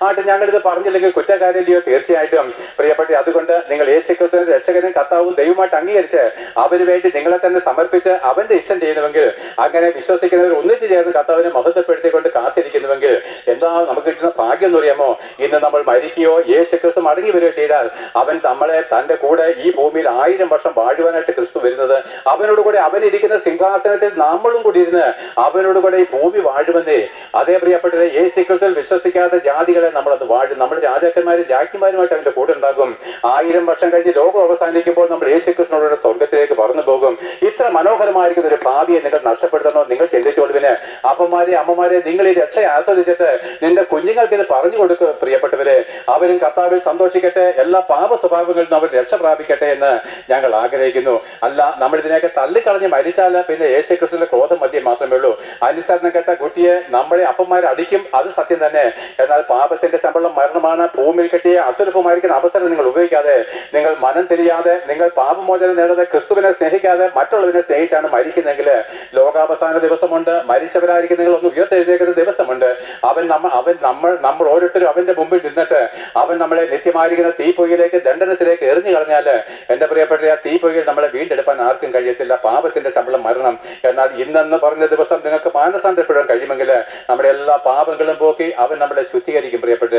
ആയിട്ട് ഞങ്ങളിത് പറഞ്ഞില്ലെങ്കിൽ കുറ്റക്കാരല്ലയോ? തീർച്ചയായിട്ടും പ്രിയപ്പെട്ട, അതുകൊണ്ട് നിങ്ങൾ യേശുക്രിസ്തുവിനെ രക്ഷകനും കർത്താവും ദൈവമായിട്ട് അംഗീകരിച്ച് അവന് വേണ്ടി നിങ്ങളെ തന്നെ സമർപ്പിച്ച് അവന്റെ ഇഷ്ടം ചെയ്യുന്നുവെങ്കിൽ, അങ്ങനെ വിശ്വസിക്കുന്നവർ ഒന്നിച്ചു ചേർന്ന് കർത്താവിനെ മഹത്വപ്പെടുത്തിക്കൊണ്ട് കാത്തിരിക്കുന്നുവെങ്കിൽ എന്താ നമുക്ക് കിട്ടുന്ന ഭാഗ്യം എന്ന് അറിയാമോ? ഇന്ന് നമ്മൾ മരിക്കുകയോ യേശുക്രിസ്തു മടങ്ങി വരികയോ ചെയ്താൽ അവൻ നമ്മളെ തന്റെ കൂടെ ഈ ഭൂമിയിൽ 1000 വർഷം വാഴുവാനായിട്ട് ക്രിസ്തു വരുന്നത്, അവനോട് കൂടെ അവനിരിക്കുന്ന സിംഹാസനത്തിൽ നമ്മളും കൂടി ഇരുന്ന് അവനോട് കൂടെ ഈ ഭൂമി വാഴുമെന്നേ. അതേ പ്രിയപ്പെട്ടത്, യേശുക്രിസ്തുവിൽ വിശ്വസിക്കാത്ത ജാതികളെ നമ്മളത് വാഴും. നമ്മൾ രാജാക്കന്മാരും രാജ്ഞിമാരുമായിട്ട് അവന്റെ കൂടെ ഉണ്ടാകും. 1000 വർഷം കഴിഞ്ഞ് ലോകം അവസാനിക്കുമ്പോൾ നമ്മൾ യേശുക്രിസ്തുവിനോട് സ്വർഗത്തിലേക്ക് പറന്നു പോകും. ഇത്ര മനോഹരമായിരിക്കുന്ന ഒരു ഭാവിയെ നിങ്ങൾ നഷ്ടപ്പെടുത്തണോ? നിങ്ങൾ ചിന്തിച്ചോളുവിന്. അപ്പന്മാരെ അമ്മമാരെ, നിങ്ങൾ ഈ രക്ഷ ആസ്വദിച്ചിട്ട് നിന്റെ കുഞ്ഞുങ്ങൾക്ക് ഇത് പറഞ്ഞു കൊടുക്കുക. പ്രിയപ്പെട്ടവരെ, അവരും കർത്താവിൽ സന്തോഷിക്കട്ടെ, എല്ലാ പാപ സ്വഭാവങ്ങളിൽ നിന്ന് അവർ രക്ഷ പ്രാപിക്കട്ടെ എന്ന് ഞങ്ങൾ ആഗ്രഹിക്കുന്നു. അല്ല, നമ്മൾ ഇതിനെയൊക്കെ തള്ളിക്കളഞ്ഞ് മരിച്ചാൽ പിന്നെ യേശുക്രിസ്തുവിന്റെ ക്രോധം മധ്യം മാത്രമേ ഉള്ളൂ. അനുസരണം കേട്ട കുട്ടിയെ നമ്മളെ അപ്പന്മാരെ അടിക്കും, അത് സത്യം തന്നെ. എന്നാൽ പാപത്തിന്റെ ശമ്പളം മരണമാണ്. ഭൂമിയിൽ കിട്ടിയ അസുലഭമായിരിക്കുന്ന അവസരം നിങ്ങൾ ഉപയോഗിക്കാതെ, നിങ്ങൾ മനം തിരിയാതെ, നിങ്ങൾ പാപമോചനം നേടാതെ, ക്രിസ്തുവിനെ സ്നേഹിക്കാതെ മറ്റുള്ളവരെ സ്നേഹിച്ചാണ് മരിക്കുന്നെങ്കിൽ ലോകാവസാന ദിവസമുണ്ട്. മരിച്ചവരായിരിക്കും നിങ്ങൾ ഒന്ന് ഉയർത്തെഴുന്നേക്കുന്ന ദിവസമുണ്ട്. നമ്മൾ ഓരോരുത്തരും അവന്റെ മുമ്പിൽ നിന്നിട്ട് അവൻ നമ്മളെ നിത്യമായിരിക്കുന്ന തീപ്പൊയ്യിലേക്ക്, ദണ്ഡനത്തിലേക്ക് എറിഞ്ഞു കളഞ്ഞാൽ എന്റെ പ്രിയപ്പെട്ട, ആ തീപ്പൊയ്യിൽ നമ്മളെ വീണ്ടെടുപ്പാൻ ആർക്കും കഴിയത്തില്ല. പാപത്തിന്റെ ശമ്പളം മരണം. എന്നാൽ ഇന്നെന്ന് പറഞ്ഞ ദിവസം നിങ്ങൾക്ക് മാനസാന്തരപ്പെടാൻ കഴിയുമെങ്കിൽ നമ്മുടെ എല്ലാ പാപങ്ങളും പോക്കി അവൻ നമ്മളെ ശുദ്ധീകരിക്കും. പ്രിയപ്പെട്ട